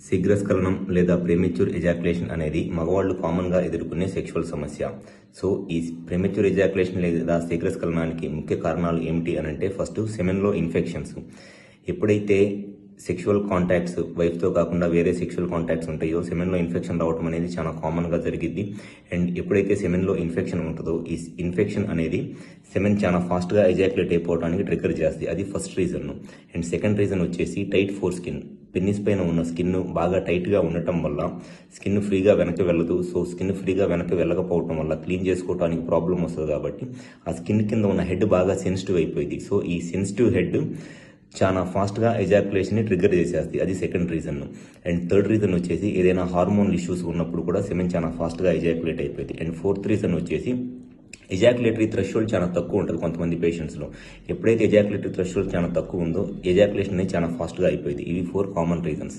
శీఘ్రస్ఖలనం లేదా premature ejaculation అనేది మగవాళ్ళు కామన్గా ఎదుర్కొనే సెక్షువల్ సమస్య. సో ఈ ప్రీమెచ్యూర్ ఎజాక్యులేషన్ లేదా శీఘ్రస్ఖలనానికి ముఖ్య కారణాలు ఏమిటి అని అంటే, ఫస్ట్ సెమెన్లో ఇన్ఫెక్షన్స్. ఎప్పుడైతే సెక్షువల్ కాంటాక్ట్స్ వైఫ్తో కాకుండా వేరే సెక్షువల్ కాంటాక్ట్స్ ఉంటాయో సెమెన్లో ఇన్ఫెక్షన్ రావడం అనేది చాలా కామన్గా జరిగింది. అండ్ ఎప్పుడైతే సెమెన్లో ఇన్ఫెక్షన్ ఉంటుందో ఈ ఇన్ఫెక్షన్ అనేది సెమెన్ చాలా ఫాస్ట్గా ఎజాక్యులేట్ అయిపోవడానికి ట్రిగ్గర్ చేస్తుంది. అది first reason. And second reason వచ్చేసి టైట్ ఫోర్ స్కిన్. పెన్నిస్ పైన ఉన్న స్కిన్ బాగా టైట్గా ఉండటం వల్ల స్కిన్ ఫ్రీగా వెనక్కి వెళ్ళదు. సో స్కిన్ ఫ్రీగా వెనక్కి వెళ్ళకపోవడం వల్ల క్లీన్ చేసుకోవడానికి ప్రాబ్లం వస్తుంది. కాబట్టి ఆ స్కిన్ కింద ఉన్న హెడ్ బాగా సెన్సిటివ్ అయిపోయింది. సో ఈ సెన్సిటివ్ హెడ్ చాలా ఫాస్ట్గా ఎజాక్యులేషన్ని ట్రిగ్గర్ చేసేస్తుంది. అది second reason. And third reason వచ్చేసి ఏదైనా హార్మోన్ ఇష్యూస్ ఉన్నప్పుడు కూడా సెమెన్ చాలా ఫాస్ట్గా ఎజాక్యులేట్ అయిపోయింది. అండ్ ఫోర్త్ రీజన్ వచ్చేసి ఎజాక్యులేటరీ థ్రెషోల్డ్ చాలా తక్కువ ఉంటుంది కొంతమంది పేషెంట్స్లో. ఎప్పుడైతే ఎజాక్యులేటరీ థ్రెషోల్డ్ చాలా తక్కువ ఉందో ఎజాక్యులేషన్ అనేది చాలా ఫాస్ట్గా అయిపోయింది. ఇవి 4 కామన్ రీజన్స్.